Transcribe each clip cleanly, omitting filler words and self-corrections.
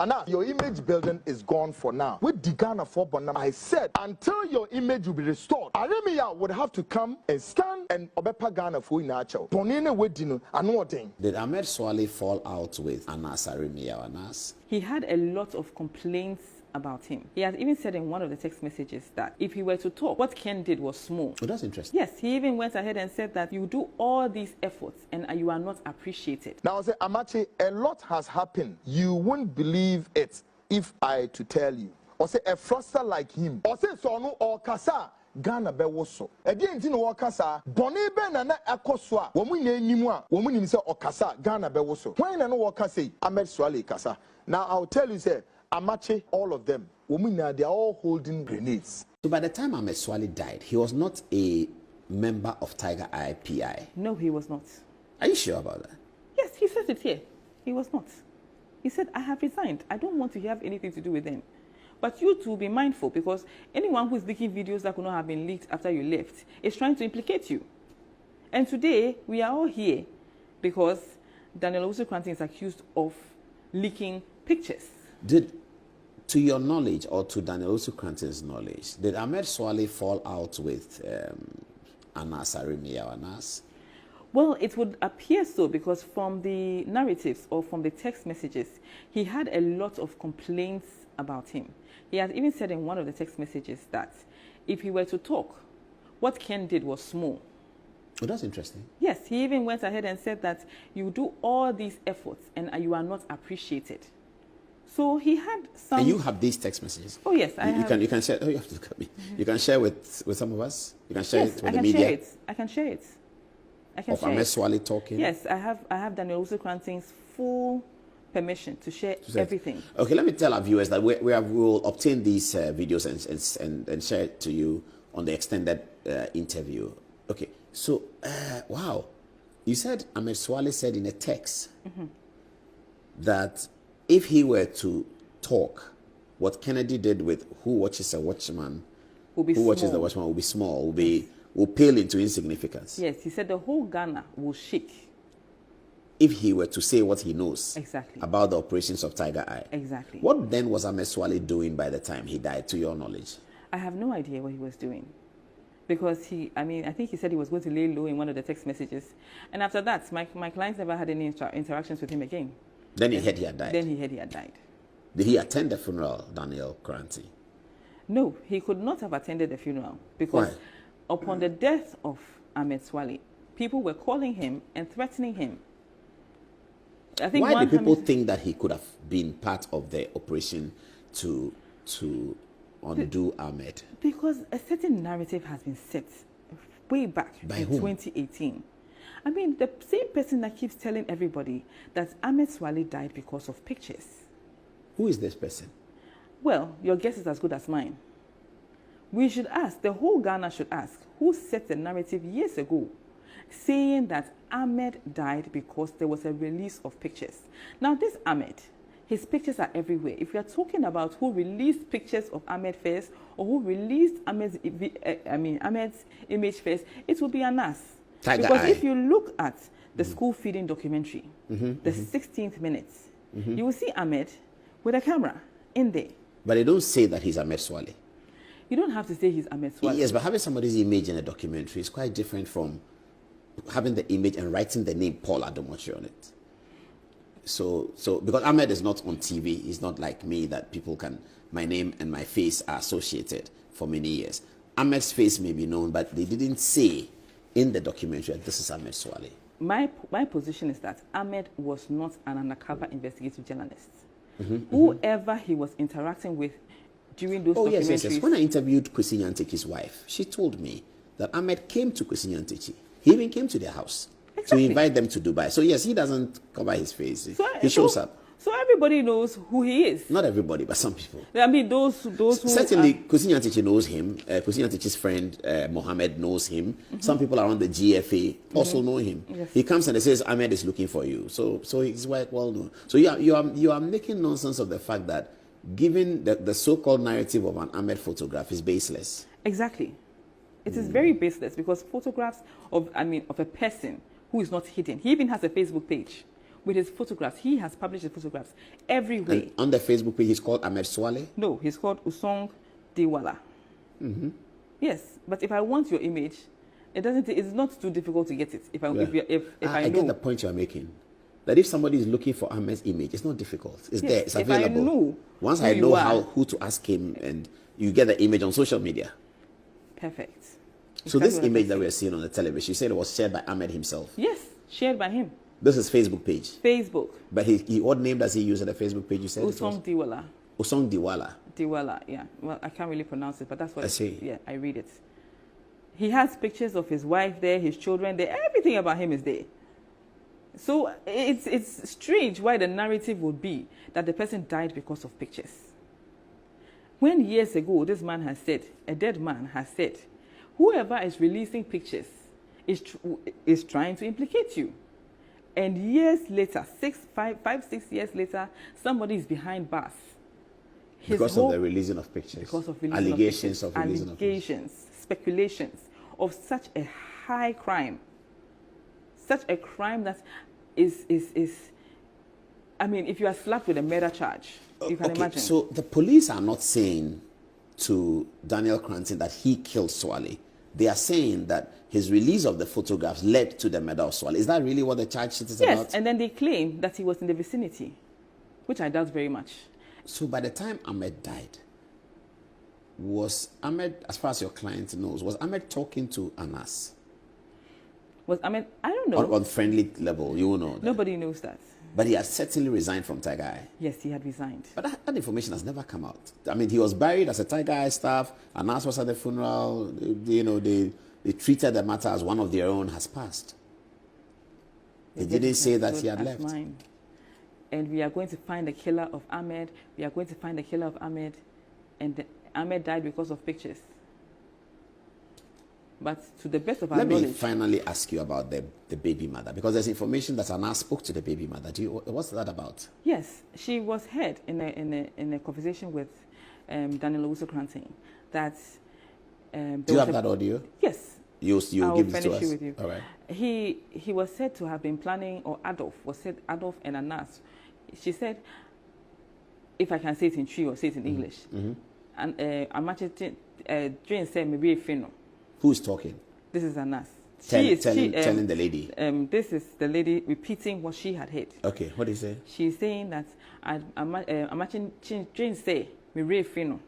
Anna, your image building is gone for now. With the Ghana for Bonam, I said until your image will be restored, Aremia would have to come and stand and obepa Ghana for inacho. Ponene wedino anoting. Did Ahmed Suale fall out with Anas Aremia or Anas? He had a lot of complaints about him. He has even said in one of the text messages that if he were to talk, what Ken did was small. Oh, that's interesting. Yes, he even went ahead and said that you do all these efforts and you are not appreciated. Now I say, Amache, a lot has happened. You won't believe it if I to tell you. Or say a froster like him. Or say sono or kasa. Ghana be woso. Edi enti no wakasa. Boni be na na akoswa. Womu nye nimwa. Womu ni se okasa. Ghana be woso. When na no wakase Ahmed Suale kasa. Now I'll tell you say Amache, all of them, they are all holding grenades. So by the time Ahmed Suale died, he was not a member of Tiger Eye PI. No, he was not. Are you sure about that? Yes, he says it here. He was not. He said, I have resigned. I don't want to have anything to do with them. But you two be mindful, because anyone who is leaking videos that could not have been leaked after you left is trying to implicate you. And today, we are all here because Daniel Owusu is accused of leaking pictures. To your knowledge, or to Daniel Owusu knowledge, did Ahmed Suale fall out with Anas Aremia or Anas? Well, it would appear so, because from the narratives or from the text messages, he had a lot of complaints about him. He has even said in one of the text messages that if he were to talk, what Ken did was small. Oh, that's interesting. Yes, he even went ahead and said that you do all these efforts and you are not appreciated. So he had some. And you have these text messages? Oh yes, I have. You can share. Oh, you have to look at me. You can share with some of us. You can share it with the media. Share it. I can share it. I can of share Ahmed it. Suale talking. Yes, I have Daniel Owusu full permission to share everything. Okay, let me tell our viewers that we will obtain these videos and share it to you on the extended interview. Okay, so wow, you said Ahmed Suale said in a text that if he were to talk, what Kennedy did with who watches a watchman, watches the watchman will be small, will pale into insignificance. Yes, he said the whole Ghana will shake. If he were to say what he knows about the operations of Tiger Eye. Exactly. What then was Ahmed Suale doing by the time he died, to your knowledge? I have no idea what he was doing. Because I think he said he was going to lay low in one of the text messages. And after that, my clients never had any interactions with him again. Then he heard he had died? Then he heard he had died. Did he attend the funeral, Daniel Kranti? No, he could not have attended the funeral. Because upon the death of Ahmed Suale, people were calling him and threatening him. I think why do people think that he could have been part of the operation to undo Ahmed? Because a certain narrative has been set way back in 2018. I mean, the same person that keeps telling everybody that Ahmed Suale died because of pictures. Who is this person? Well, your guess is as good as mine. We should ask, the whole Ghana should ask, who set the narrative years ago saying that Ahmed died because there was a release of pictures. Now, this Ahmed, his pictures are everywhere. If we are talking about who released pictures of Ahmed first, or who released Ahmed's image first, it will be Anas. Because if you look at the school feeding documentary, the 16th minute, you will see Ahmed with a camera in there. But they don't say that he's Ahmed Suale. You don't have to say he's Ahmed Suale. Yes, but having somebody's image in a documentary is quite different from having the image and writing the name Paul Adomochi on it. So because Ahmed is not on TV, he's not like me that people can, my name and my face are associated for many years. Ahmed's face may be known, but they didn't say in the documentary that this is Ahmed Suale. My position is that Ahmed was not an undercover investigative journalist. Whoever he was interacting with during those documentaries. Yes. When I interviewed Kwesi Nyantechi's wife, she told me that Ahmed came to Kwesi Nyantechi. He even came to their house to invite them to Dubai. So yes, he doesn't cover his face. He shows up. So everybody knows who he is. Not everybody, but some people. I mean, those who... Certainly, Kwesi Nyantechi knows him. Kwesi Nyantechi's friend, Mohammed, knows him. Some people around the GFA also know him. Yes. He comes and he says, Ahmed is looking for you. So he's quite well known. So you are making nonsense of the fact that given the so-called narrative of an Ahmed photograph is baseless. Exactly. It is very baseless because photographs of a person who is not hidden. He even has a Facebook page with his photographs. He has published his photographs everywhere. And on the Facebook page, he's called Ahmed Suale? No, he's called Usong Diwala. Yes, but if I want your image, it's not too difficult to get it. If I get the point you're making. That if somebody is looking for Ahmed's image, it's not difficult. It's there. It's available. If I know Once I know who to ask him, and you get the image on social media. Perfect. So this image that we're seeing on the television, you said it was shared by Ahmed himself. Yes, shared by him. This is Facebook page. Facebook. But what name does he use at the Facebook page? You said Usong Diwala. Usong Diwala. Diwala, yeah. Well, I can't really pronounce it, but that's what I see. Yeah, I read it. He has pictures of his wife there, his children there. Everything about him is there. So it's strange why the narrative would be that the person died because of pictures. When years ago, this man has said, a dead man has said, whoever is releasing pictures is trying to implicate you. And years later, 5, 6 years later, somebody is behind bars. Because of the releasing of pictures. Because of releasing allegations of pictures. Allegations, speculations of such a high crime. Such a crime that is I mean, if you are slapped with a murder charge, you can imagine. So the police are not saying to Daniel Cranton that he killed Suale. They are saying that his release of the photographs led to the murder of Suale. Is that really what the charge sheet is about? Yes, and then they claim that he was in the vicinity, which I doubt very much. So by the time Ahmed died, was Ahmed, as far as your client knows, was Ahmed talking to Anas? Was Ahmed, I don't know. On friendly level, you know that. Nobody knows that. But he had certainly resigned from Tiger Eye. Yes, he had resigned. But that information has never come out. I mean, he was buried as a Tiger Eye staff. Anas was at the funeral. They treated the matter as one of their own has passed. They didn't say that he had left. Mine. And we are going to find the killer of Ahmed. We are going to find the killer of Ahmed. And Ahmed died because of pictures. But to the best of our knowledge... Let me finally ask you about the baby mother, because there's information that Anas spoke to the baby mother. What's that about? Yes, she was heard in a conversation with Daniel Owusu that... Do you have that audio? Yes. You'll give it to us? With you. All right. He was said to have been planning, or Adolf and Anas. She said, if I can say it in Twi or say it in English, and I'm actually Jane said maybe a fino. Who's talking? This is Anas. Telling the lady. This is the lady repeating what she had heard. Okay, what is it? She's saying that I'm actually Jane say maybe a fino.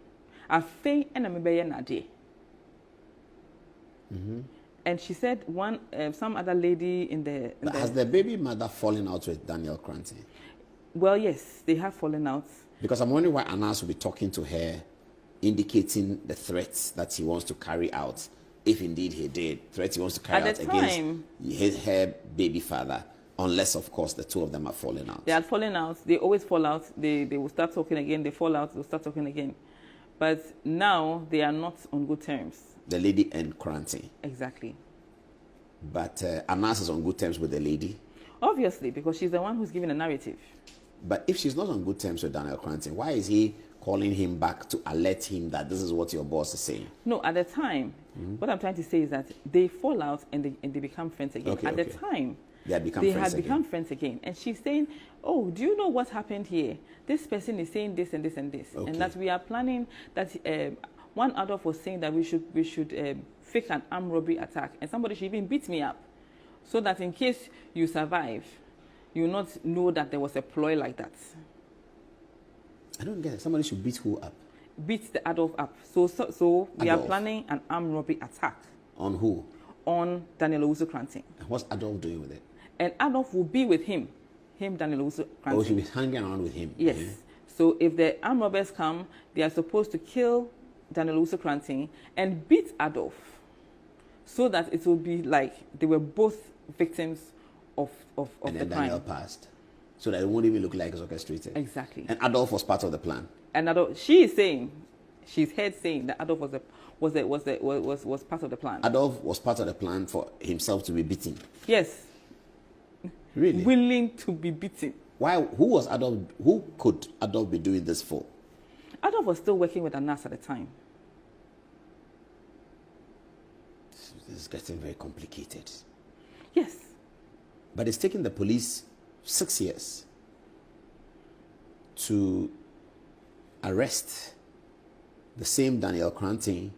I fey and I'm a day. And she said some other lady in the... Has the baby mother fallen out with Daniel Cranton? Well, yes, they have fallen out. Because I'm wondering why Anas will be talking to her, indicating the threats that he wants to carry out, if indeed he did, threats he wants to carry out against her baby father, unless, of course, the two of them are falling out. They had fallen out. They always fall out. They will start talking again. They fall out. They'll start talking again. But now they are not on good terms. The lady and Cranton. Exactly. But Anas is on good terms with the lady? Obviously, because she's the one who's giving the narrative. But if she's not on good terms with Daniel Cranton, why is he calling him back to alert him that this is what your boss is saying? No, at the time, what I'm trying to say is that they fall out and they become friends again. The time, they had become friends again. And she's saying, oh, do you know what happened here? This person is saying this and this and this. Okay. And that we are planning that... one Adolf was saying that we should fake an armed robbery attack, and somebody should even beat me up, so that in case you survive, you not know that there was a ploy like that. I don't get it. Somebody should beat who up? Beat the Adolf up. So we are planning an armed robbery attack. On who? On Daniel Owusu Cranton. What's Adolf doing with it? And Adolf will be with him, Daniel Owusu Cranton. Oh, she'll be hanging around with him. Yes. Yeah. So if the armed robbers come, they are supposed to kill Daniel Owusu Cranton and beat Adolf, so that it will be like they were both victims of the crime. And then Daniel passed, so that it won't even look like it's orchestrated. Exactly. And Adolf was part of the plan. And Adolf, she's heard saying that Adolf was part of the plan. Adolf was part of the plan for himself to be beaten. Yes. Really? Willing to be beaten. Why? Who was Adolf? Who could Adolf be doing this for? Adolf was still working with Anas at the time. This is getting very complicated. Yes. But it's taken the police 6 years to arrest the same Daniel Cranting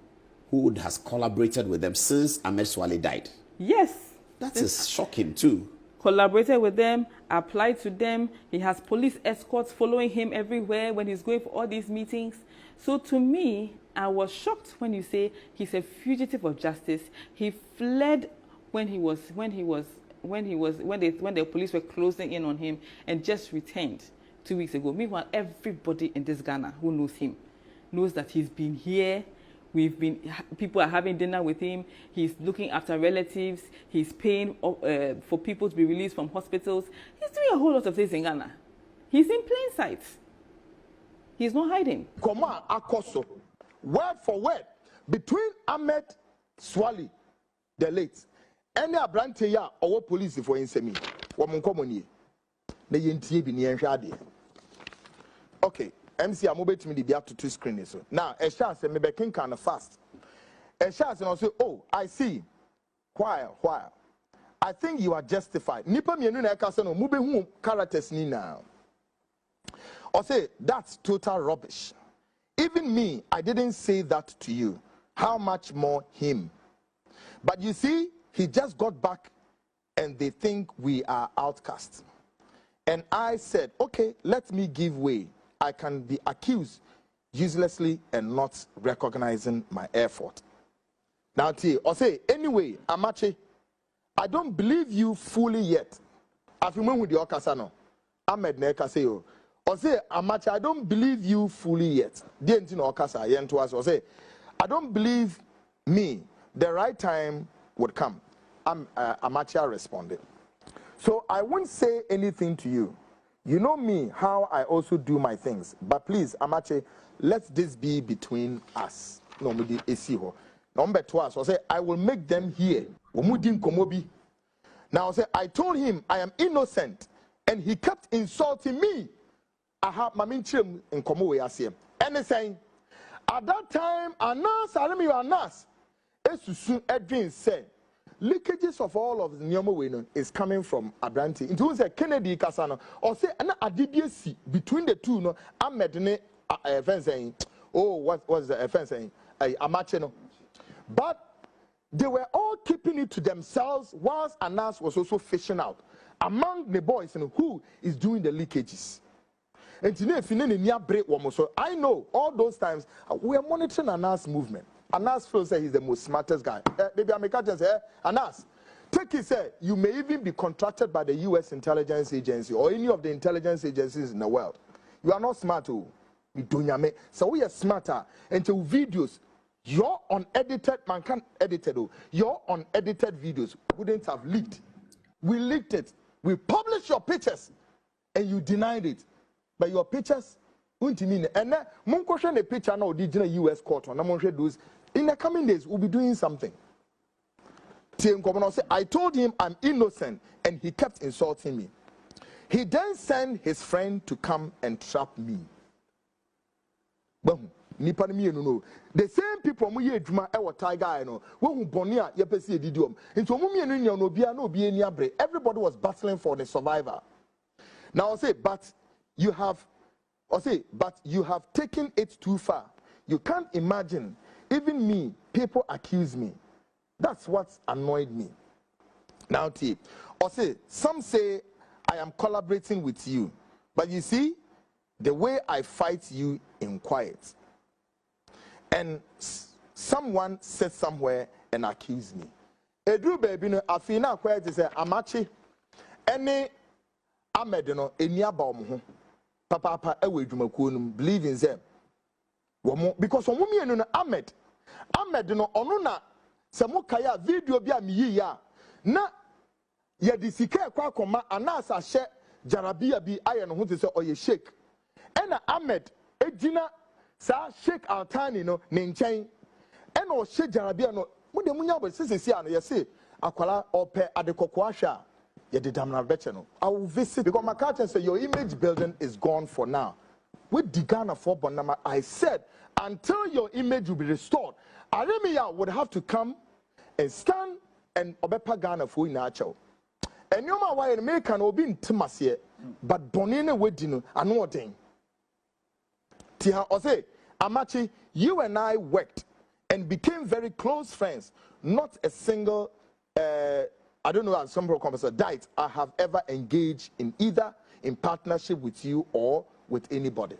who has collaborated with them since Ahmed Suale died. Yes. That is shocking too. Collaborated with them, applied to them. He has police escorts following him everywhere when he's going for all these meetings. So to me, I was shocked when you say he's a fugitive of justice. He fled when the police were closing in on him and just returned 2 weeks ago. Meanwhile, everybody in this Ghana who knows him knows that he's been here. People are having dinner with him. He's looking after relatives. He's paying for people to be released from hospitals. He's doing a whole lot of things in Ghana. He's in plain sight. He's not hiding. Koma akoso, word for word, between Ahmed Suale, the late, any abrante ya or police for insemi, womunkomoni, ne yentie bi ne yenhwade. Okay. MC Amobe to me the APUUTOO screen so. Now, a chance me be king kind of fast. A chance and say, oh, I see. Why? I think you are justified. Nipa mienu na eka say no mube hu characters ni now. Or say that's total rubbish. Even me, I didn't say that to you. How much more him? But you see, he just got back and they think we are outcasts. And I said, okay, let me give way. I can be accused uselessly and not recognizing my effort. Now, or say, anyway, Amache, I don't believe you fully yet. Afimwe with the Okasano, Ahmed Nekaseo. Or say, Amache, I don't believe you fully yet. Dientino Okasa, Yentuas, or say, I don't believe me. The right time would come. Amache responded. So I won't say anything to you. You know me, how I also do my things. But please, Amache, let this be between us. No, me di esiho. Number 2, so say I will make them hear. Now say I told him I am innocent, and he kept insulting me. I have maminchim in komo we asem. Anything. At that time, Anas, Anas, Esusun Edwin said, leakages of all of the Nyomo is coming from Abranti. It was a Kennedy Kasano, or say an ADBC between the two. No, Ahmed ne saying, oh, what was the offense saying? Amacheno. But they were all keeping it to themselves, whilst Anas was also fishing out among the boys and who is doing the leakages. And today, so I know all those times we are monitoring Anas' movement. Anas feels that he's the most smartest guy. Maybe I make a say, Anas, take it, say, you may even be contracted by the U.S. intelligence agency or any of the intelligence agencies in the world. You are not smart, oh. So we are smarter. And to videos, your unedited, man can't edit it, oh. Your unedited videos wouldn't have leaked. We leaked it. We published your pictures, and you denied it. But your pictures, and then, the picture now did in a U.S. court. In the coming days, we'll be doing something. I told him I'm innocent, and he kept insulting me. He then sent his friend to come and trap me. The same people who are Juma Ewa Tiger, who Bonia Yepesi Didium. Into Mumia, everybody was battling for the survivor. Now I say, but you have taken it too far. You can't imagine. Even me, people accuse me. That's what annoyed me. Now, some say I am collaborating with you. But you see, the way I fight you in quiet. And someone said somewhere and accused me. Edru baby no afina quiet say Amache any Ahmed no eniaba omo papa ewe dwumakuo no believe in them. Because omo mienu no Ahmed no ono na se mokaya video bi amiyi ya na ye di sika kwa koma anasa hye jarabia bi aye no ho te se oye shake ena Ahmed ejina sa shake altani no ne nchen ena o hye jarabia no mo de munya bo sesesi ano ye se akwala ope adekoko ahwa ye de damna beche no I will visit because my captain say your image building is gone for now. With the Ghana for Bonama, I said until your image will be restored, Aremia would have to come and stand and obepa Ghana for Inacho. And you why in American will be in Timasia, but Bonina wedding, and no thing. Tia or say, Amachi, you and I worked and became very close friends. Not a single, I don't know, some conversation diet I have ever engaged in either in partnership with you or with anybody.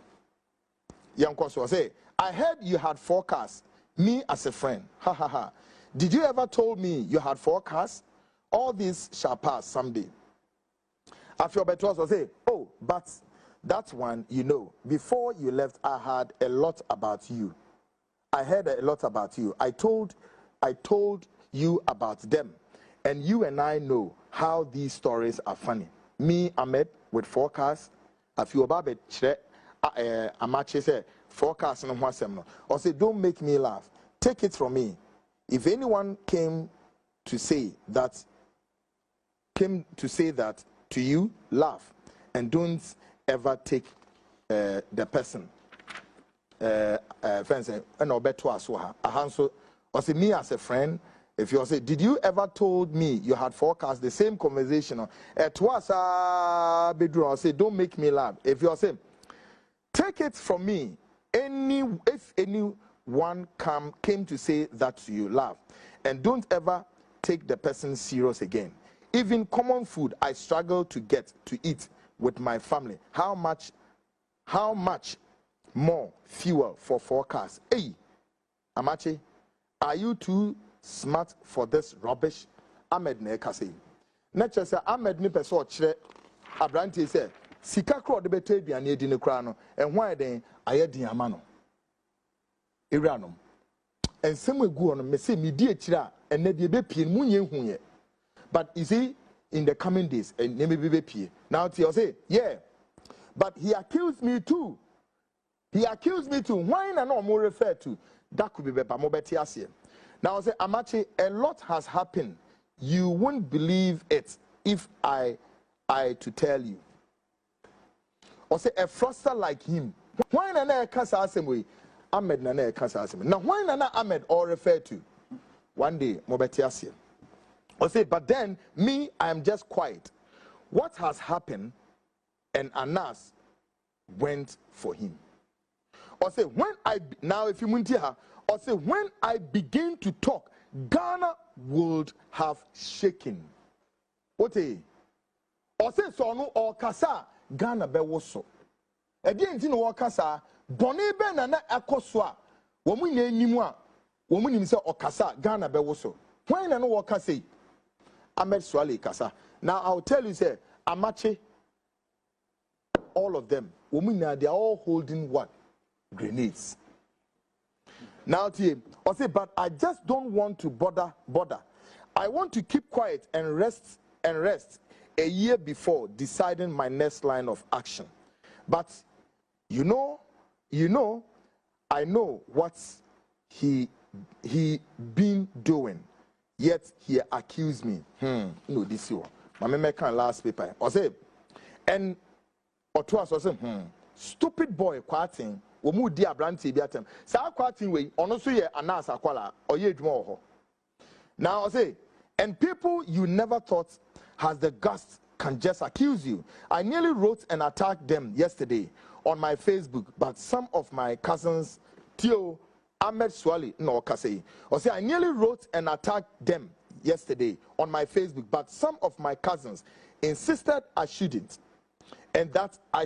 Young Koso say, I heard you had forecasts, me as a friend. Ha ha ha. Did you ever told me you had forecasts? All this shall pass someday. After Betros say, oh, but that one, you know, before you left, I heard a lot about you. I heard a lot about you. I told you about them. And you and I know how these stories are funny. Me, Ahmed, with forecasts. Afutuo chere amache say forecast no ho asem no. Or say, don't make me laugh. Take it from me. If anyone came to say that to you, laugh and don't ever take the person friends and obeto aso ha so or say me as a friend. If you say, did you ever told me you had forecast the same conversation to us bedroom, or say, don't make me laugh. If you say, take it from me, if anyone came to say that to you, laugh and don't ever take the person serious again. Even common food I struggle to get to eat with my family. How much more fuel for forecast? Hey, Amache, are you too smart for this rubbish? Ahmed ne kase. Nature say Ahmed ni person kire abranti say sika kro de beto aduane edi ne kra no ehwan den ayedin ama no. Ewranom. Ensem egu ono me say me di akira enne de be pie mu nye hu ye. But you see, in the coming days, and now he'll say, yeah, but he accused me too. He accused me too. Why not more refer to? That could be better. Now I say, Amache, a lot has happened. You won't believe it if I to tell you. Or say a froster like him. Why not kasa assemble? Ahmed na kasa assemble. Now why not Ahmed or refer to? One day, mobetiasia. Or say, but then me, I am just quiet. What has happened? And Anas went for him. Or say, when I now if you muntia, or say when I begin to talk, Ghana would have shaken. What a or say so no or kasa Ghana be woso. Again, you know kasa boni be na ekoswa. Womu na enimu a womu nim se okasa Ghana be woso. When na no wakase Ahmed Suale kasa. Now I'll tell you say Amache, all of them, women they are all holding what? Grenades. Now or say, but I just don't want to bother. I want to keep quiet and rest a year before deciding my next line of action. But you know, I know what he been doing. Yet he accused me. No, this one. My meme can last paper. Or say, and or to us, or say, stupid boy, quating. Womu dia branti biatem. Sa quating way, ono so ye anas akwala, or ye dmo. Now I say, and people you never thought has the guts can just accuse you. I nearly wrote and attacked them yesterday on my Facebook, but some of my cousins, Tio, Ahmed Suale, no Kasei. Or say I nearly wrote and attacked them yesterday on my Facebook, but some of my cousins insisted I shouldn't, and that I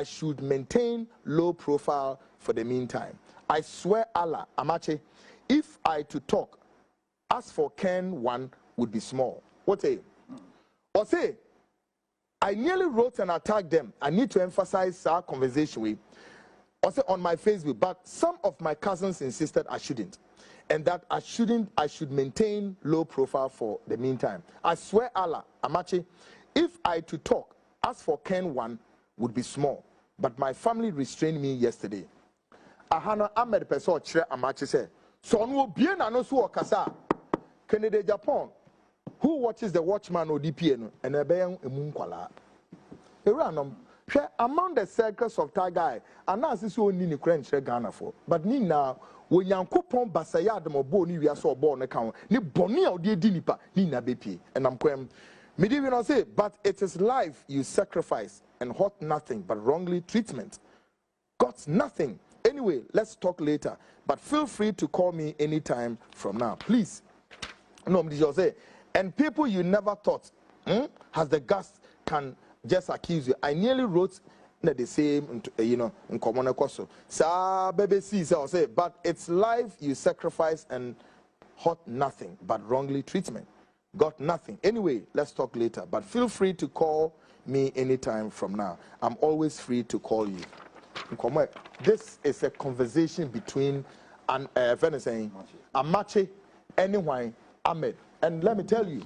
should maintain low profile for the meantime. I swear Allah, Amache, if I to talk, as for Ken one would be small. What a or say I nearly wrote and attacked them. I need to emphasize our conversation with. Also on my Facebook, but some of my cousins insisted I shouldn't, and that I should maintain low profile for the meantime. I swear Allah, Amache, if I to talk, as for Ken one would be small, but my family restrained me yesterday. Ahana Ahmed person chere Amache said, so no bien anosu okasa. Canada Japan, who watches the Watchman or DPN and ebeyan emunkwala. Eranum. Among the circles of Tagai, and as this one in the Ghana for. But Nina, when Yankupon Basayad Moboni, we are so born account, ni Bonia de Dinipa, Nina BP, and I'm quem Me did not say, but it is life you sacrifice and hot nothing but wrongly treatment. Got nothing. Anyway, let's talk later. But feel free to call me anytime from now. Please. No, me just say, and people you never thought has the guts can just accuse you. I nearly wrote the same, in common course. So, baby, say, but it's life you sacrifice and hot nothing but wrongly treatment. Got nothing. Anyway, let's talk later. But feel free to call me anytime from now. I'm always free to call you. This is a conversation between Amache, anyone, Ahmed. And let me tell you,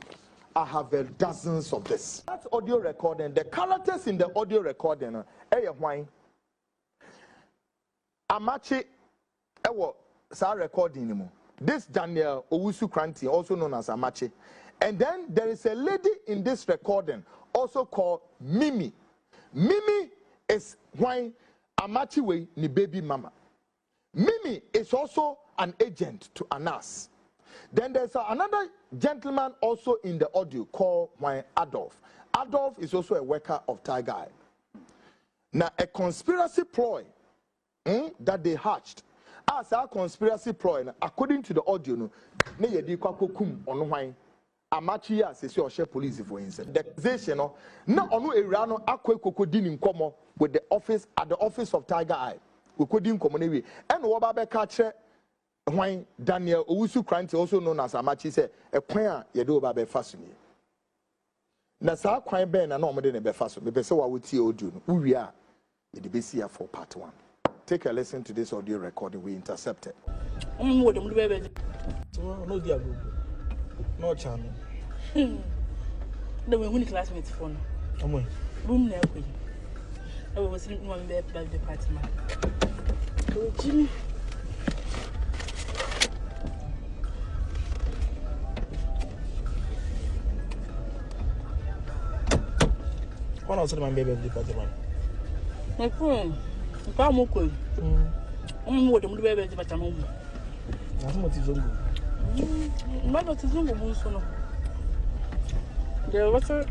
I have dozens of this. That's audio recording. The characters in the audio recording, Amache, recording. This Daniel Owusu Kranti, also known as Amache. And then there is a lady in this recording, also called Mimi. Mimi is why Amache way ni baby mama. Mimi is also an agent to Anas. Then there's another gentleman also in the audio called Adolf. Adolf is also a worker of Tiger Eye. Now, a conspiracy ploy that they hatched. As our conspiracy ploy, according to the audio, ne yedi kwakokum ono hwan Amachi ya sesi oshe police for instance. The accusation na onu ewura no akwekokodi ni nkomo with the office at the office of Tiger Eye. We could in common way. And what about catcher when Daniel Owusu Kranti, also known as Amachi, said, a quaint yedo babe fashion. Nasa quaint ben and normal in a befaso, the Besawa with you, who we are, the BCA for part 1. Take a listen to this audio recording we intercepted. No, no channel. The women classmates phone. Boom, never. I was in one bed by the party man. Oh, Jimmy. One also my baby of the party man. My phone. I'm okay. I'm more than the baby of the party man. I'm not his own. My not his own. There was a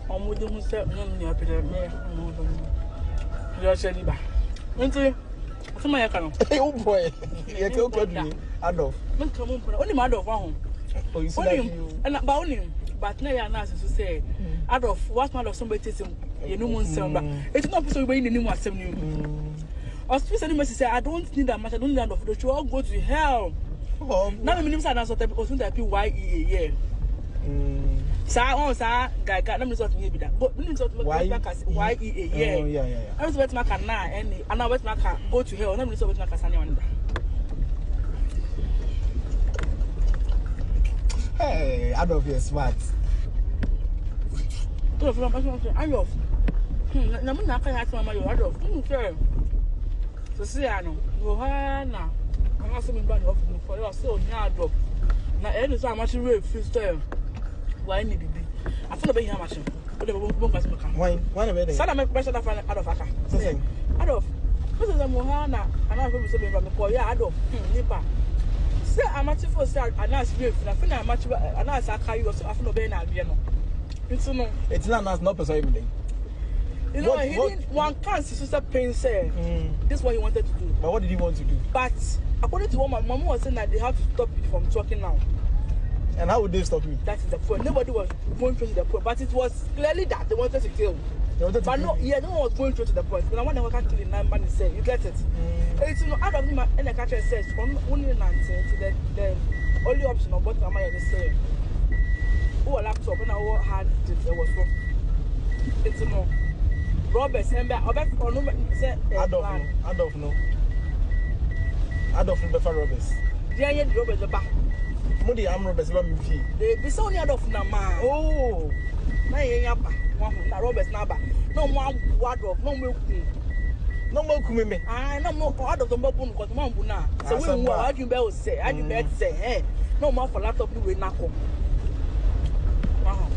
I'm with them, sir. No, no, you're actually back. What's my account? Oh boy, you're talking Adolf. Only my Adolf. Oh, you see, and about him, but now you're not to say Adolf. What's my of somebody telling you? No one said, it's not possible in the new one. I was just saying, say, I don't need that much. I don't need Adolf. The show go to hell. Now the minister has not also that PYE. Sa guy let me sort me be that. But let me sort YEA. Yeah. I was wet my can now and I wet my car go to hell. Let me sort my casani on. Hey, Adolf, you're smart. Adolf. I'm not going to my Adolf. So see, I know. Johanna. I'm not saying bad off for you. So Adolf. Now, any time I should read freestyle. Why need it? I feel very much. Why? Sana make pressure that find Adolf aka. Adolf. This is a Mohana. And I go to say from call ya Adolf. Nipa. Say I'm at for say Anas grave. I feel I'm at Anas aka you so I feel be na bia no. It's not person every day. You know, he didn't one can't sister pain say. This is what he wanted to do. But what did he want to do? But according to what my mom was saying that they have to stop it from talking now. And how would they stop me? That is the point. Nobody was going through to the point, but it was clearly that they wanted to kill. But no, yeah, no one was going through to the point. But I want to kill in 9 months. Say, you get it? It's out of him, and the catcher says, only the only option of what am I to say? Oh, a laptop, and I had it was wrong. It's no. Roberts, and Adolf, no. Adolf, Roberts. Yeah, Roberts, the back. Mudi am Roberts ba me fie. They say only Adolf na ma. Oh. Na yen yapa. Na Roberts na ba. No mo Adolf, no mo ku. No mo ku me. Ah, no mo Adolf do mbonu ko mo mbu na. So we wo adu be o say, adu be say, eh. No mo for laptop we na ko. Wow.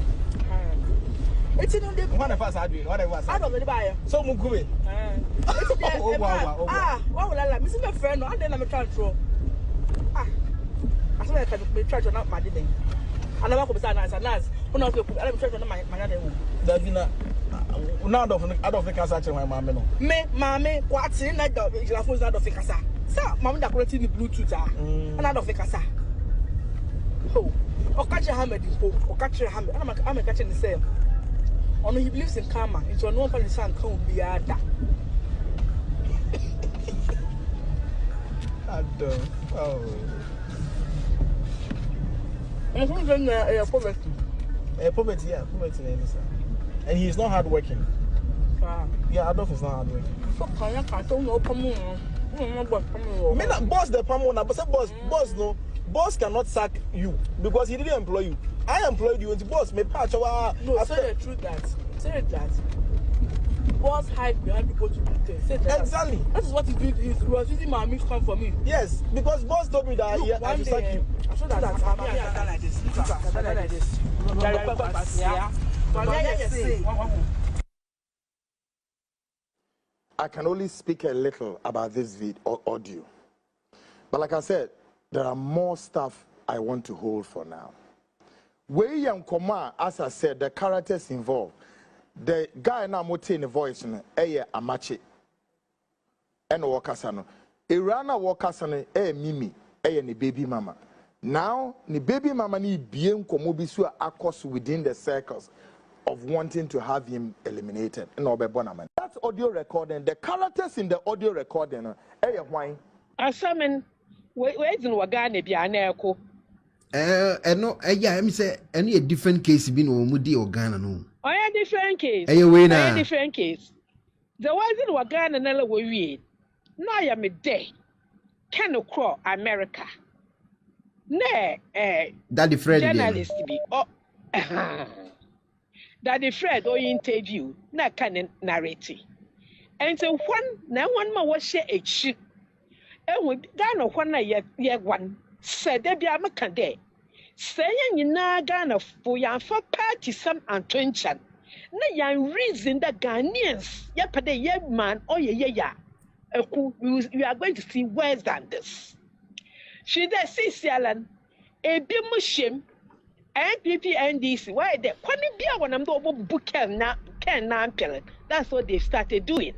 It's in the one of us adu, what I was. Adolf dey buy. So mo ku me. Oh wow. Ah, wow la la, me see my friend no, and then na me try throw. Ah. I said I can try to not mad then. And I'm going to nice. When I put I'm trying to my Davina. Now, I don't think I said my mamma. Me, mammy, what's in that dog? You have out of Ficasa. Sir, Mamma, that created the Bluetooth. And out of Ficasa. Oh, or catch a hammer, or catch a hammer. I'm catching the same. Only he believes in karma. It's your normal son can't be a da. Oh. I'm going to poverty. Poverty, yeah, poverty. And he's not hardworking. Yeah, Adolf is not hardworking. I don't know. Boss the Pamona, but boss no. Boss cannot sack you because he didn't employ you. I employed you and the boss may patch our. No, say the truth that. Boss hide behind people to do things. Exactly. That is what he did. He was using my mix come for me. Yes, because boss told me that I should sack you. I'm sure that I'm like this. Like this. I can only speak a little about this audio. But like I said, there are more stuff I want to hold for now. Way and Koma, as I said, the characters involved. The guy now motin the voice amache. And wakasano. Irana wakasano mimi ni baby mama. Now ni baby mama ni bien komobisu akos within the circles of wanting to have him eliminated. That audio recording, the characters in the audio recording why? Asamen where's in Wagane Bianeko? No, I'm say any a different case been or Mudi or Ghana no. A different case. A different case. The ones in Wagana Nella were read. Now I am a day. Can crow America. Nay, Daddy Fred journalist to be. Oh, Daddy Fred or interview. Na can narrate. And so one more was share a ship. And we Ghana one yet one. Said there be a macade. Saying you na Ghana for your for party some attention. Na yan reason that Ghanaians, yapade ye man or ye we are going to see worse than this. She there see Alan a bimushim NPP NDC. Why they kwani bia wanam do book na ken na ampele. That's what they started doing.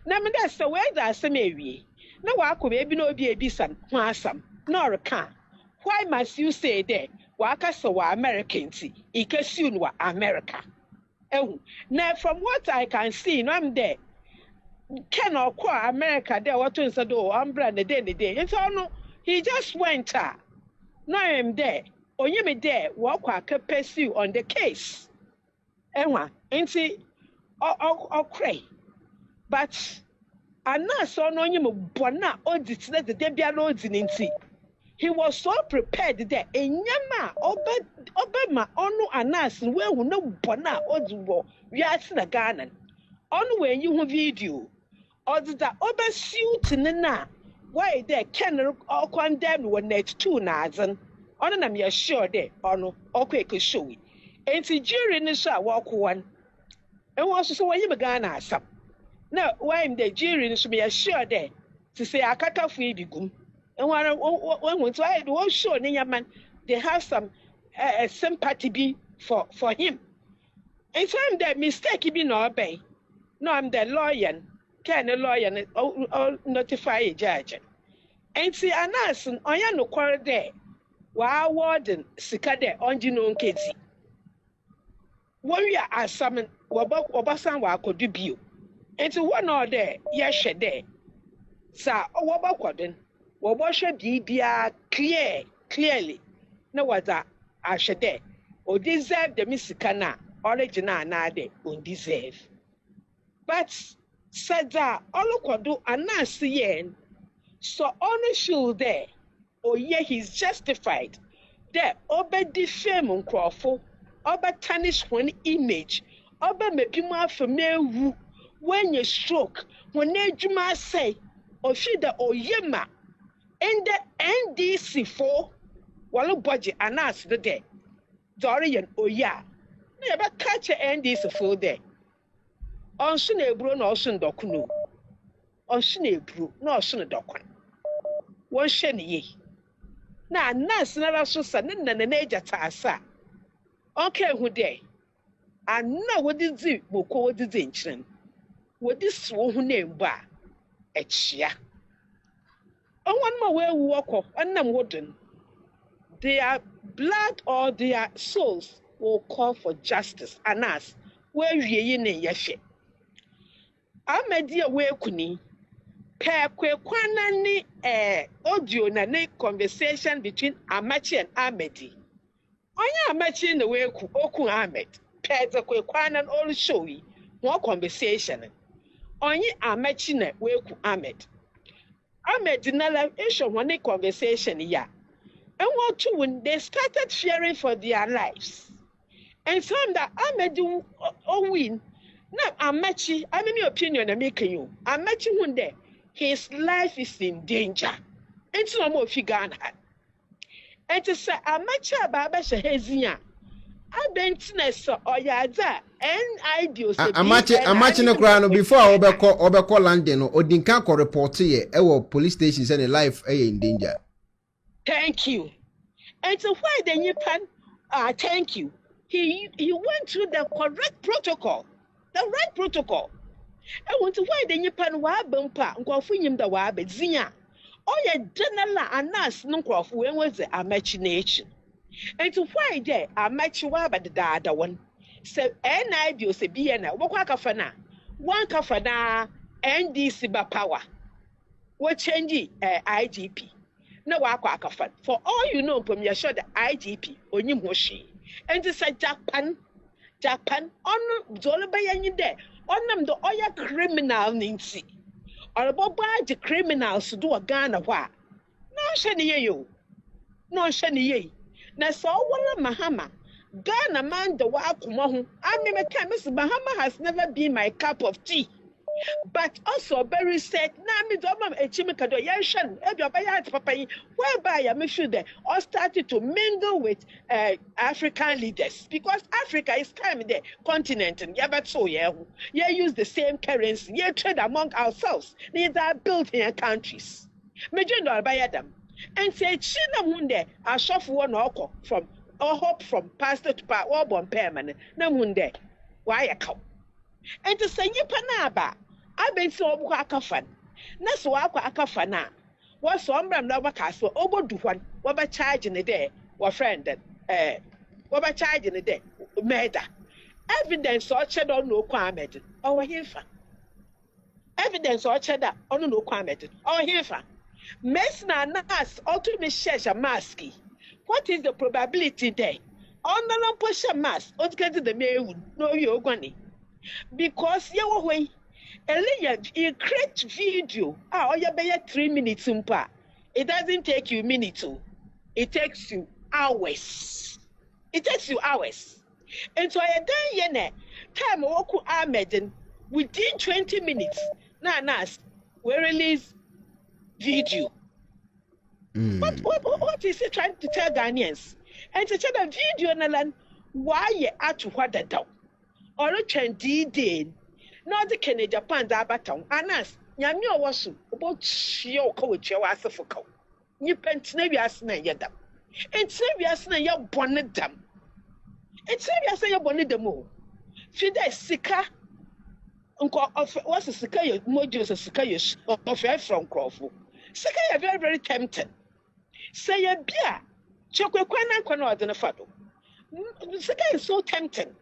Na me that's the way that some ewie. Na wa ko be no bi ebisan ho asam. Nor can. Why must you say that? Waka so American tea, Ikesun wa America. Oh, now from what I can see, no, I'm there. Can or qua America there, what to say, do, umbrella the day. And so no, he just went. No, I'm there. Or you may there, walk pursue on the case. Ewa, ain't see, or cray. But I know so no, you bona or the Debia roads in tea. He was so prepared that a nyama obema onu anas where we no bona oduwo we are in Ghana. On when you have video or that obe suit na why they can or condemn when next two nazan. On am you sure there on okay show it. And see during this walk one. And also so when you began us up. Now why am the jury should be sure there to say akaka free bigum. And when I do show man, they have some sympathy for him. And so I'm the mistake be no obey. No, I'm the lawyer. Can a lawyer notify a judge? And see, an answer, I am no quarrel there. While warden, Sikade, on Gino Kezi. Warrior are summoned, Wabasan wa could debut. And to one or there, yes, there. Sir, Wabakwadden. What should be clearly? No, what I should there or deserve the Missicana original nade undeserve. But said that all could do a nasty yen, so only should there, or ye he's justified. There, obey defame on Crawford, obey tarnish one image, obey me be more familiar when you stroke, when you must say, or she the oyema. In the NDC4, while budget announced the day, Dorian Oya, never catch an NDC4 day. On Sunebro, no Sun Dokuno. On Sunebro, no Sun Dokun. One shenny ye. na nurse na so sa ne na agya taasa okay hu de anna wodi zi boko wodi zi nkyerem wodi so hu na mba echia onwan ma we woko annam wodun their blood or their souls will call for justice and us where we ne yehwe amedi we kuni pe kwekwana ni audio na ne conversation between Amachi and Ahmedi onya Amachi na we ku oku Ahmed pe ze kwekwana all show yi one conversation onye Amachi na we ku Ahmed na la issue one conversation ya. And what to when they started fearing for their lives. And some that Ahmed win. Now Amachi, I mean your opinion I'm making you. Amachi one day, his life is in danger. And so more figure. And to say Amachi Baba Shahezia. I bent or yada and ideals. Amachi no crown before Obeko London or Dinka report here, police stations and life in danger. Thank you. And so why the Nipan, thank you. He went through the correct protocol, the right protocol. I want to why the Nipan wa bempah, nkwafunyim da wa bezinya. Oye general anas no nkwafu when was the Amachi nation. And to why there Amachi wa ba the one. So NID se biena, wakwa kafana, one kafana, NDC ba power. What change IGP. No akafan. For all you know, from your sure the IGP onyim hoshi. And this is Japan on Zolaba there. On them the oya criminal ninsi. Or about the criminals to do a Ghana wa. No shani you. No shani ye. Na so wala Mahama. Ghana man the wa kumahu. I mean, Mr. Mahama has never been my cup of tea. But also very said, Nami Domam Echimikado Yashan, Ebiobayat Papai, whereby I make sure that all started to mingle with African leaders because Africa is time in the continent and Yabatso, yeah, use the same currency, yeah, trade among ourselves. These are built in countries. Major Bayadam. And say China Munde, a shop one oko from or hope from pastor to part or bon permanent, no munde. Why a cow? And to say Yipanaba. I been so akafan. Na so akafana. What so ambram na bakaso obo duhan. What ba charge in the day? What friend what ba charge in the day? Murder. Evidence or cheddar no kwamed. Or hifa. Evidence or cheddar on no kwamed. Or hifa. Mesna nas automation maski. What is the probability there? On the non push a mask. What's getting the mail? No you granny. Because you way. You create video. You pay 3 minutes. It doesn't take you minutes. It takes you hours. It takes you hours. And so I done time Oku Ahmed within 20 minutes. Nas we release video. What is he trying to tell Ghanaians? And to tell the video nalan why you at what the dog or a trendy day. Not the Canada Japan Dabaton, Anas, Yamio was about your coach, your asafoko. You pent Snaviasna yadam. And Snaviasna your bonnet dam. And Snaviasna your bonnet the mo. Fida Sika Uncle of what's a Sika, modules of Sika of air from Crawford. Sika are very, very tempted. Say a beer, Chokwana Quanod and a fado. Sika is so tempting.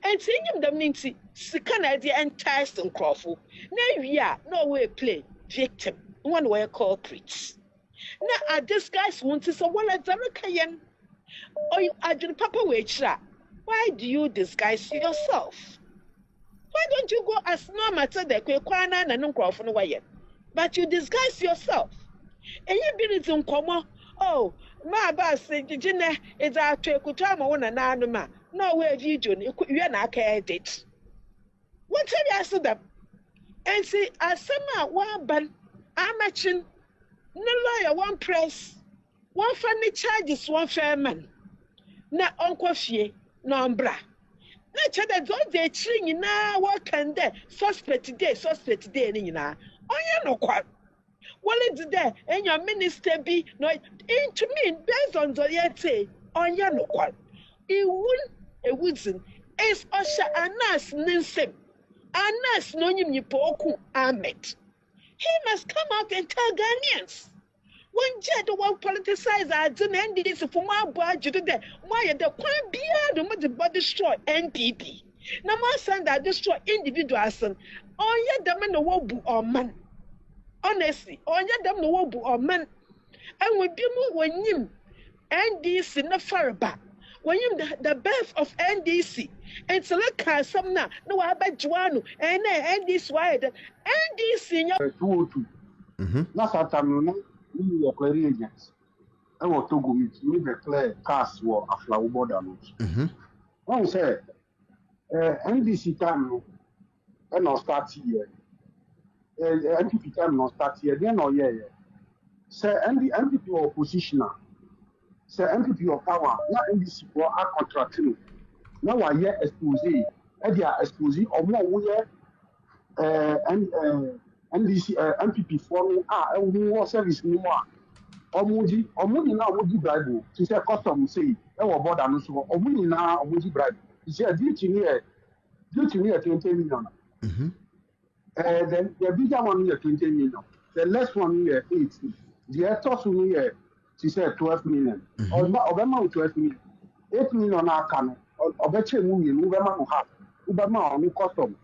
And seeing them ninty, Sikana the entire Stone Crawford. Now we are no way play victim, one way culprits. Now are these guys wanted someone at Zamakayan? Or you are doing Papa Wachra? Why do you disguise yourself? Why don't you go as no matter the Ekuonaba and no Crawford way? But you disguise yourself. And you been in Como, oh, my boss, Gina is our Ekuonaba one and anima. No way video, you are not edit. What tell you ask them? And say, as some one ban, Amachin, no lawyer, one press, one funny charges, one fair man. Na uncle fie, no umbra. Na chada don't they ching na what can they suspect today, any na. Oh, yeah, no quite. What is there? And your minister be no to me based on the yete on your no one. It won't a wooden is Osha Anas Ninsem. Anas no you poku Ahmed. He must come out and tell Ghanaians. One jet will politicize our NDC for my budget there. Why the quite beyond the body destroy NPP. Now my son that destroy individuals. On yet the man wobu or man. Honestly, on yet them no wobu or man. And we be more when him NDC na faraba. When him the birth of NDC. And so like some now, no about Juano and NDC wide NDC 202. That's what I'm we are clearing agents. I want to go meet me declare cars were a flower border note. One say NDC time and not start here. NDP time not start here, then or yeah. Say NDP oppositioner. Say NDP of power, not NDC for our contracting. Now I hear expose, they are expose or more NDC MPP for me who service no more. Omudi now would bribe to say custom say our border no so omudi now omudi bribe. You say due to me 20 million. Then the bigger one here 20 million. The less one here 80. The first one here she said 12 million. Obama 12 million. 8 million now can obeche mu ye Obama no have. Obama on custom.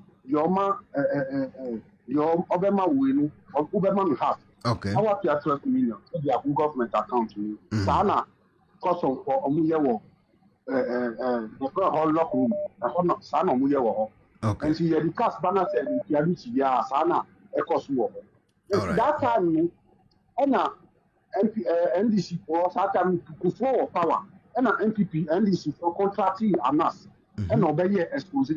Your Obama win, Obama will have. Okay. Our 12 million. The government account. Sana, custom for Omuyewo. The whole lock room. Sana Muyewo. Okay. And see the cast banner said, "Ya Sana, Ekuonaba." That time, NDC for that time to flow power. And NPP, NDC for contracting Anas. And obey expose.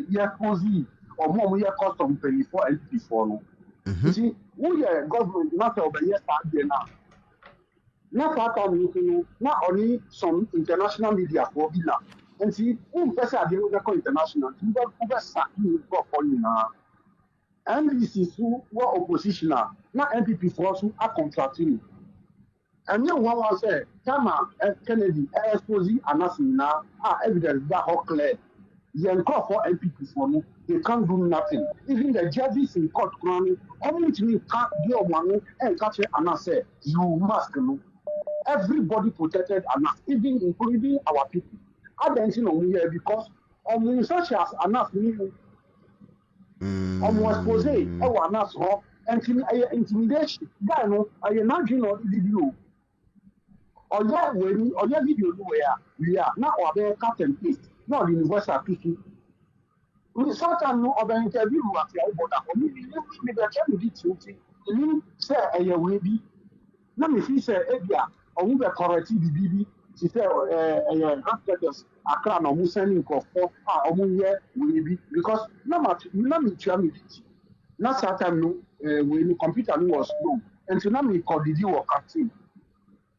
Or more custom pay for NPP for no. You see, we are government not over here now. Not that time, not only some international media for Villa. And see, who person are the international? You got over you got for you now. NDC who were opposition now, not NPP for us who are contracting. And you one was say, Tama Kennedy, expose Anas now, evidence that how clear. You call for MPP for me, they can't do nothing. Even the judges in court, community can't do one and catch it and say, you must know. Everybody protected Anas, even including our people. I don't know here because such as Anas knew, expose, Anas, and intimidation. I know, I imagine or video. Or that way, or that video where we are now or there cut and paste. Not universal speaking. We sometimes know of an interview at the border. Maybe the family did something. You say, I will be. Let me see, say, Ebia, or we were correcting the BB. She said, after this, I can't know who's sending for year will be because no matter, not me, not certain when the computer was slow. And so now me called the deal of captain.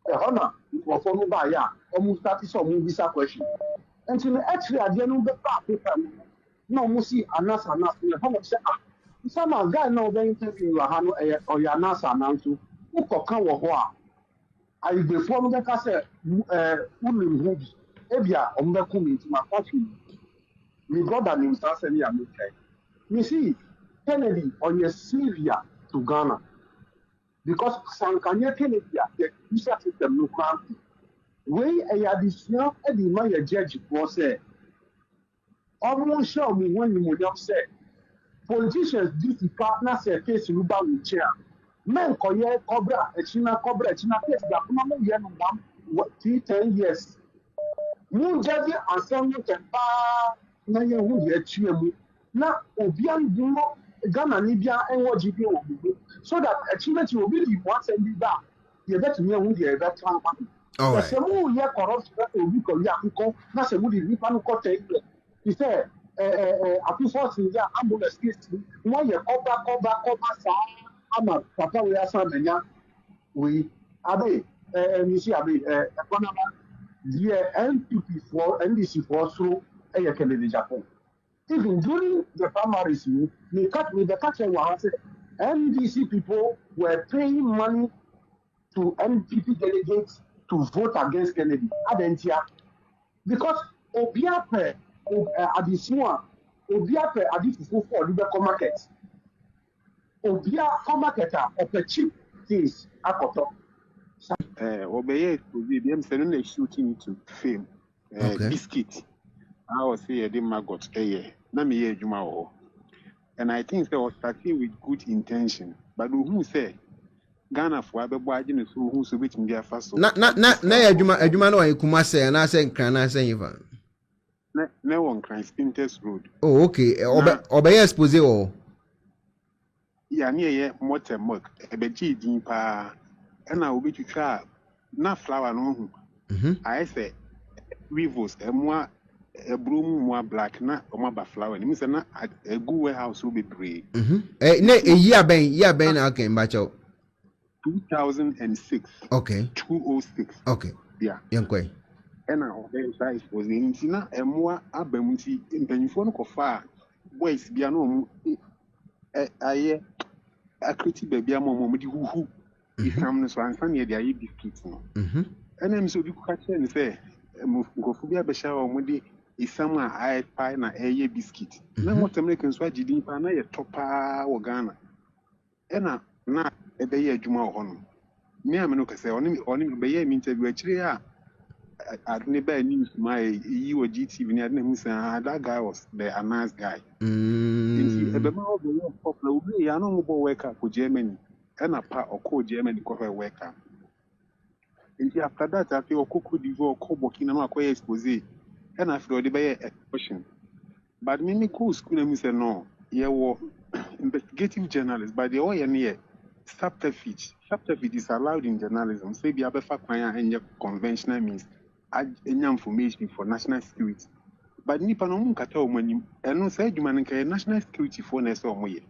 The honor for followed by ya, almost 30 some visa question. And so actually, I didn't know paper. No, Musi, Anas, how much some guy no very interview or Yanas Anantu, who can come or I before the Casa, Ulim Hoods, Ebia, on the coming to my country. We got an instance and you see, Kennedy on your Syria to Ghana. Because Sankanya Kennedy, the visa system no country. We a additional Eddie Maya judge was said. Almost show me when you would have said politicians duty partners a case in Ruba chair. Men Koye Cobra, a China case that no 10 years. Moon judge and someone can buy Naya who yet cheer. Now, Obian Dumo, Ghana, Libya, and what GP will be so that achievement will be once and be back. You bet me who the other time. All right. Some year corrupt we call Yakuko, not a woody Nipano take. He said, afutuo in the ambulance case, one year cover, Ahmed, Papa, we are some we Abe, you see Abe, Ekuonaba, the NPP for NDC for through a Kennedy Japan. Even during the primaries, we cut with the catcher was NDC people were paying money to NPP delegates to vote against Kennedy. Adentia. Because Obiape, Adisua, Obiape, Adifufu for Liberco market. Obia marketer of the cheap things. Akoto. Obey them sending shooting to fame. Biscuit. I was here, the maggot, Nami Jumao. And I think they were starting with good intention. But who say Ghana for Ababajin is who's waiting their first. Na Ejuma no Kumase and I say Crana say Ivan. No one can Spinters Road. Oh, okay. Obey expose or. Yeah, near Motor Muck, a beji dimpa, and I will be to try. Not flower no. I say, weavers, a more a broom more black, not a more flower, and Miss a good warehouse will be brave. A year ben, I came back out. 2006. Okay. 206. Okay. Yeah. Young Quay. And now, size was the Intina and more abemuti in Penifon Kofa. Boys, Biano. I critic baby a moment who is coming so I'm funny the biscuits. And I'm so you catch and say, Mufubia Besha or Mudi is somewhere I find a biscuit. No more Americans why did you a topa or Ghana. And now a day Juma on me. I'm not say only by means actually I'd never news my EU or GTV that guy was a nice guy. The mouth of the way I know about work for Germany and a part of code Germany cover worker. And after that, I feel Coco Divo, Cobokina, Quay expose, and I feel the bay a question. But many cool school and say no, yeah, war investigative journalists by the oil near subterfuge. Subterfuge is allowed in journalism, say the other fact and conventional means information for national security. But Nipa no kata omani eno say adwuma nka national security for na so omoye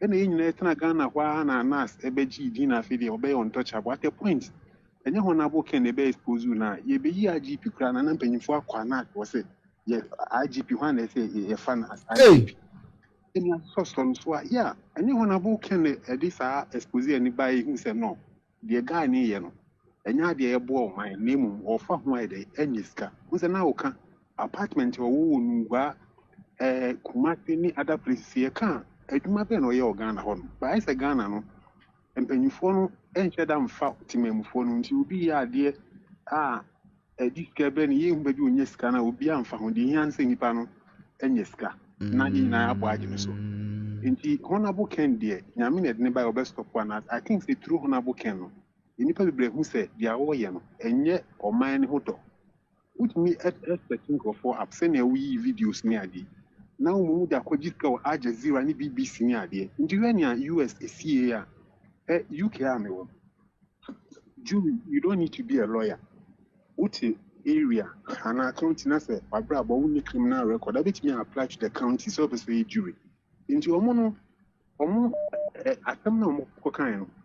ena enyina etena Ghana kwa na nas ebeji di na afide obey untouchable at a point enye hona bo ken ebe expose na ye be yi IGP kra na mpanyimfo akwa na wo say ye IGP hwan na say ye fan as IGP enya so yeah enye hona bo ken edisa expose ani by hu say no the guy ni ye no enya de ye bo o man name ofa ho ede enyiska hu say na wo ka apartment or Nungwa, Kumasi, ni other places here can. Eduma be no ye Ghana hon. But I say Ghana no. And penifonu enche dam fa timemufonu nti obi ya de this keben ye mbebi onyeska na obi amfa ho de hianse nipa no enyeska. Na ni na abo agye so. Nti honorable Ken de nyame na de ne ba obestop one. I think say through honorable Ken no. Nipa bebre hu say dia wo ye no enye oman ne hodo. Which me expecting for absent we videos near the now move the Kojika Al Jazeera and BBC near the Indiana US CA UK Army. Julie, you don't need to be a lawyer. What area and our county nasa about only criminal record. I bet me apply to the county service jury. Into a mono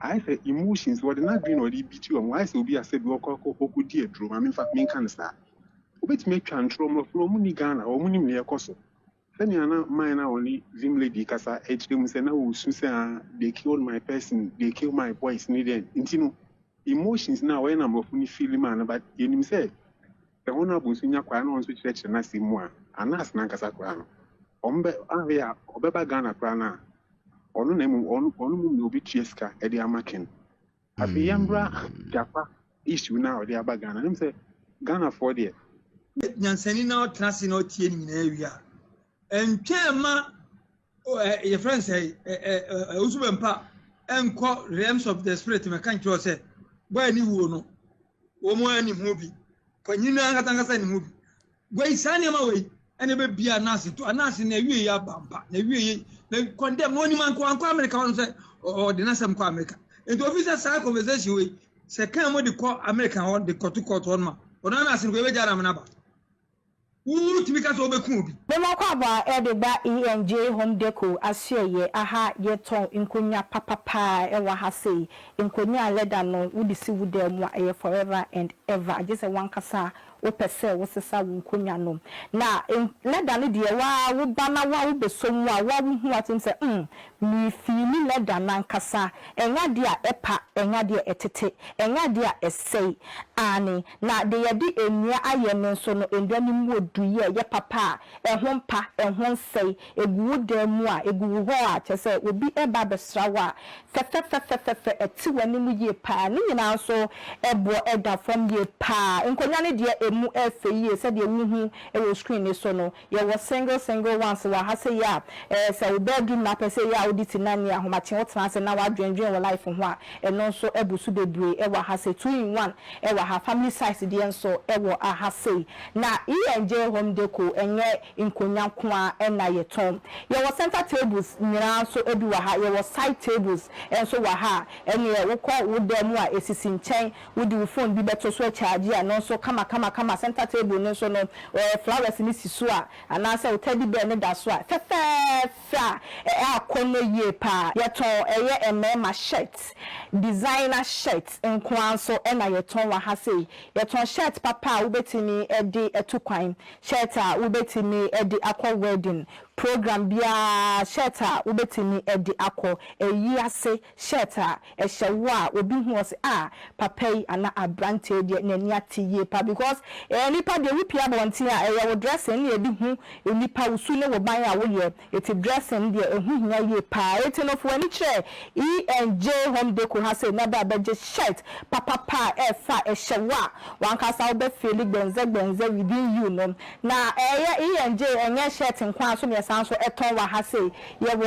I say emotions were not being or beat you and why so be I said walk or dear drum. I mean fact mean can start. Which make control from Ghana or Munim near Koso. Then you are mine only Zim lady Casa HM Sena Susan, they killed my person, they killed my boys needed. Intino emotions now when I'm of feeling man, but in himself. The honorable senior Quano switch and I see more, and ask Nankasa Quano. Ombe Avia, Obeba Ghana Prana, or no name on Nobi Chieska, Eddie Amakin. At the Yambra Japa issue now, the Abagana, and say Ghana for the Nyansani na otrasi na otie ni area entwema your friend say owusu bempah enko realms of the spirit me kan kyo say boy ni wo no wo mo ani mu bi kwanyina nkatanga ni mu bi boy sane ma we ene be bia nasi to anasi na wie ya bampa na wie na condemn no ni man ko anko America won say o de nasam ko America and officer say conversation we say kan mo de ko America won de court on ma ona na asin ko be jara manaba Bemakwa edeba ENJ home deco asye aha yeton inkonya papa ewa hase inkonya leda no wudi si wude mu forever and ever just a one kasa wo pese wo sesa wo nkonya no na leda ne de wa wo bana wa wo besom wa wo hu atim se mi fili leda na nkasa enya de a epa enya de etete enya de a esei ani na de ye di enua aye no so no endua ni mu oduye ye papa ehon pa ehon sei eguwo demu a eguwo ho a chese obi eba besrawa fe eti wani mu ye pa ni nyina so ebo eda from ye pa nkonya ne de emu efe ye se de emu hu screen ni so no ye was single once wa ha say ya se bedroom na pese ya audit na ni ahomache wotena se na wa dwendwen wo life ho a eno so ebusu bebre e wa ha say 2 in 1 e wa ha family size de enso e wo a ha say na enj home deco enye nkonya ko a na ye tom ye was center tables nyina so ebi wa ha ye was side tables enso wa ha ene wo ko wo dem a esisi nchen wo di phone bi beto so charge a no so kama center table no so no flowers ni sisu a ana say teddy bear ne da so a fa akono ye pa ye ton eye emema shirt designer shirt nkwanso na ye ton wa ha say ye ton shirt papa wo betimi e de etukwan shirt a wo betimi e de akọ wedding program bia shirt a wo betimi e de akọ eyi ase shirt a ehyewo a obi hu o se papa yi ana abrante de nani atiye pa because nipa de wipia bonti a ye wo dressing na ebi hu nipa usu ne wo ban a wo ye eti dressing de ehu hia ye pa eti no fo ani kire enj home deco ha say na ba beje shirt papa fa ehyewo a wan kasa wo be feel gbenze within you no na enj enye shirt nkwa so me san so eton wa ha say ye wo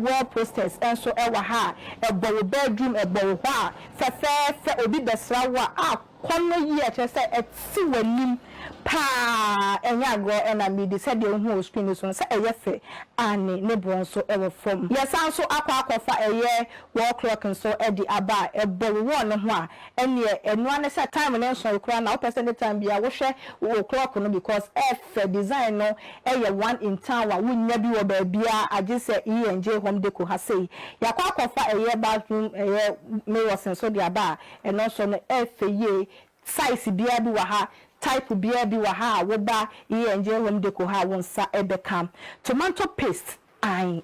wall posters enso e wa ha ebo bedroom ebo ho a fe obi besra wa kono yi chese eti wanim pa enya go na me de said you hu screen so say eyefe ani ne bon so e wo form yes also akwa eye wall clock so e di aba ebo wo ne ho a ene enu ane say time ne so kura na person the time bia wo hwe wo clock no because f design no eye one in town wa wunya bi wo ba bia age say enj home deco ha say yakwa eye bathroom eye mirrors so di aba eno so no f ye size bia bi wa ha type bia bi wa ha wo ba enj home deco ha wonsa ebekam tomato paste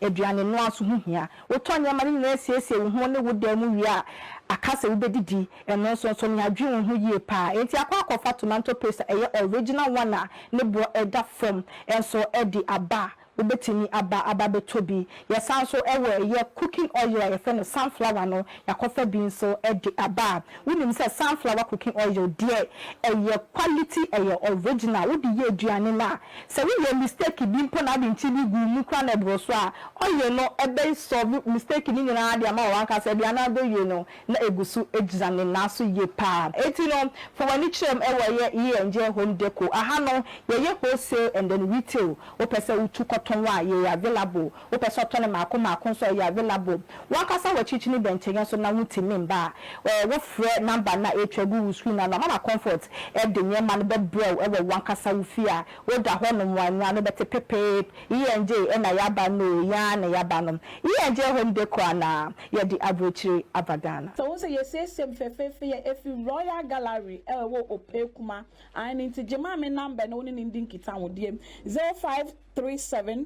eduane no aso hu hia wo to nyama ni na esiesie wo ho ne wo da mu wi a akase wo bedidi eno so nya dwe wo ho yie pa enti akwa tomato paste original one a ne bo eda from enso edi aba obetini aba betobi yesan so ewe ye cooking oil ye fe sunflower no yakofa bi so edi aba wonim say sunflower cooking oil de ye quality ye original wo di ye aduane na se we ye mistake bi mpo na bi nchili gu mu kwa na bro so a oil no ebe solve mistake ni nyina ade ama wan ka se bia na do ye no na egusu ejizane na so ye pa eti no for wani chrem ewe ye enj home deco aha no ye wholesale and then retail o pese utu wa ye available o person to ne mako so ye available wakasa wa chichi ni benchen so na wutimi mba wo frɛ number na etwagu screen na mama comfort e de nyema no be brew e we wakasa wo fia wo da ho no wanwa no bete pepe enj e na yaba no ya na yaba no enj home deco na ye di abrochiri abagana so won say ye say sem fefefe ye efi Royal Gallery e wo opekuma and into jema me number no ni ndin kita wo dem 0537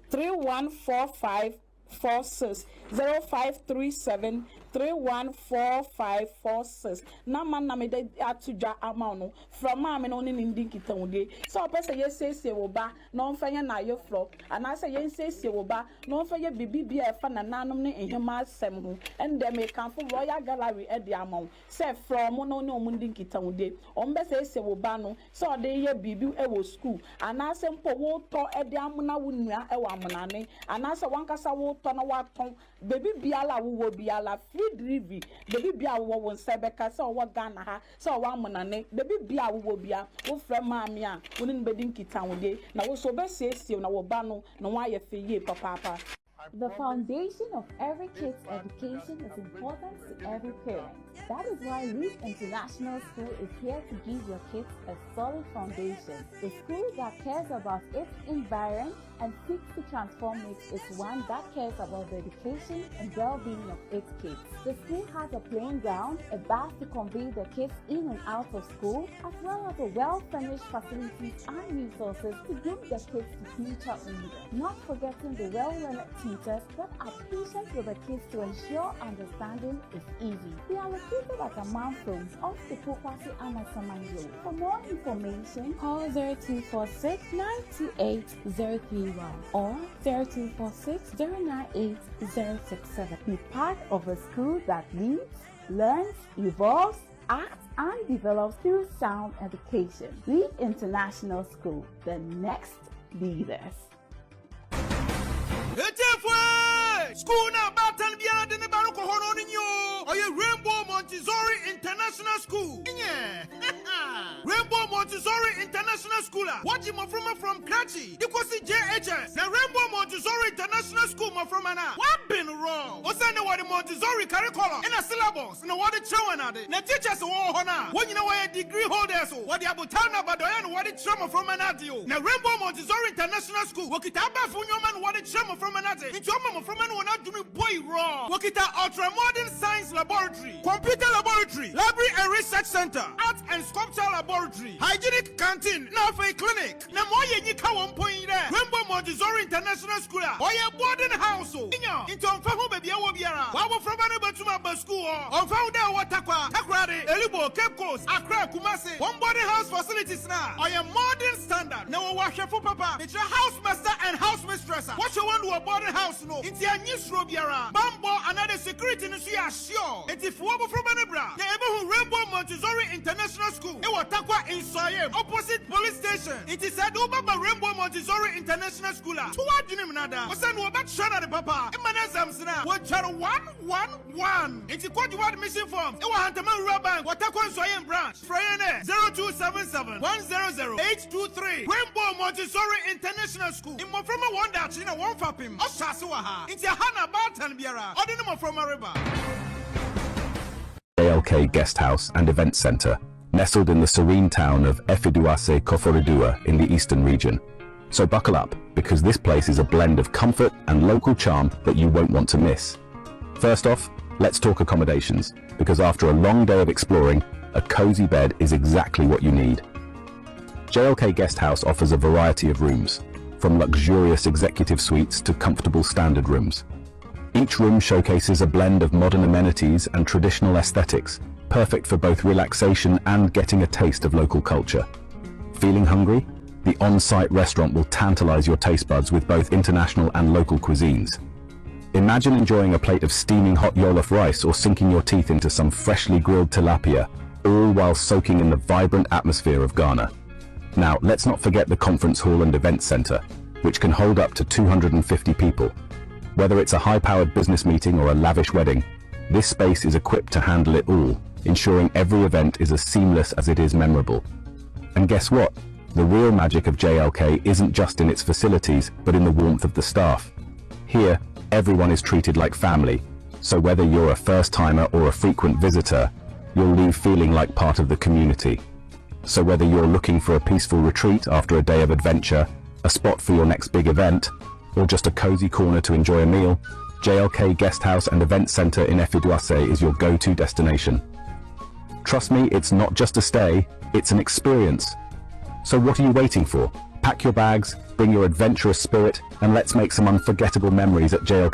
314546 0537 314546 na man na me de atudwa ama no from ma me no ni ndin kita wo de so person ye sese wo ba no mfanya na ye flo ana say ye sese wo ba no mfanya bibibia e fa na nanom ne ehema asem ho and dem e kan for Royal Gallery e de ama say from no ni omu ndin kita wo de o mbe sese wo ba no so de ye bibi e wo school ana say mpo wo to e de amuna wo nua e wo amunane ana say wankasa wo to na wa ton bibibia la wo biala delivery the bia wo won sebeka so wo Ghana ha so wo amonane the bia wo bia wo fra maami a woni bedin kita wo de na wo so be siesie na wo ba no na wo aye fe ye papa The foundation of every kid's education is important to every parent. That is why Leap International School is here to give your kids a solid foundation. The school that cares about its environment and seeks to transform it is one that cares about the education and well-being of its kids. The school has a playing ground, a bus to convey the kids in and out of school, as well as a well-furnished facilities and resources to groom the kids to future leaders. Not forgetting the well-learned teachers that are patient with the kids to ensure understanding is easy. They are located at a milestone off the Pokwasi Amasaman Road. For more information, call 0246 928 031 or 0246 098 067. Be part of a school that leads, learns, evolves, acts, and develops through sound education. Leap International School, the next leaders. School now batan biara de ne baroko hono ni nyo. Oye Rainbow Montessori International School. Rainbow Montessori International School. What you from Krachi? Ikosi JHS. The Rainbow Montessori International School from ana. What been wrong? Osane what the Montessori curriculum in a syllabus. No what the chawanade. The teachers wo hona. When you know why degree holders what the abutana badoyan what the trauma from anadio. The Rainbow Montessori International School. Wakitaba funyoman what the trauma from anate. Inchoma from an not doing boy wrong. Wakita ultra modern science laboratory, computer laboratory, library and research center, art and sculpture laboratory, hygienic canteen, now for a clinic. Na moye nyika 1 point there. Rainbow Montessori International School. Oye boarding house. Inyo into onfahu baby awo biara. Wawo from anu batuma school. Onfahu there watakwa. Takrade, Elibo, Cape Coast, Accra, Kumasi. One boarding house facilities now. Oye modern standard. Na wo washefu papa. It's your house master and house mistress. What you want to a boarding house no? It's your new Robiara, Bambo, another security in the sure. It is Fuabo from Anabra. The Ebu Rainbow Montessori International School. It was Takwa in Soyem, opposite police station. It is said Ubaba Rainbow Montessori International School. Tuwa Junimnada, Osan Wabat Shana the Papa, Emanazamsna, what Charo 111. It's a quad admission form. It was Hantaman Raban, Watakwa Soyem branch. Frayane 0277 100 823. Rainbow Montessori International School. In Moframa one that China won't fap him. Oshasuaha. It's a Hana Barton Biara. Ordinary from a river. JLK Guest House and Event Center, nestled in the serene town of Efiduase Koforidua in the eastern region. So buckle up, because this place is a blend of comfort and local charm that you won't want to miss. First off, let's talk accommodations, because after a long day of exploring, a cozy bed is exactly what you need. JLK Guest House offers a variety of rooms, from luxurious executive suites to comfortable standard rooms. Each room showcases a blend of modern amenities and traditional aesthetics, perfect for both relaxation and getting a taste of local culture. Feeling hungry? The on-site restaurant will tantalize your taste buds with both international and local cuisines. Imagine enjoying a plate of steaming hot jollof rice or sinking your teeth into some freshly grilled tilapia, all while soaking in the vibrant atmosphere of Ghana. Now, let's not forget the conference hall and event center, which can hold up to 250 people. Whether it's a high-powered business meeting or a lavish wedding, this space is equipped to handle it all, ensuring every event is as seamless as it is memorable. And guess what? The real magic of JLK isn't just in its facilities, but in the warmth of the staff. Here, everyone is treated like family, so whether you're a first-timer or a frequent visitor, you'll leave feeling like part of the community. So whether you're looking for a peaceful retreat after a day of adventure, a spot for your next big event, or just a cozy corner to enjoy a meal, JLK Guest House and Event Center in Efiduase is your go-to destination. Trust me, it's not just a stay, it's an experience. So what are you waiting for? Pack your bags, bring your adventurous spirit, and let's make some unforgettable memories at JLK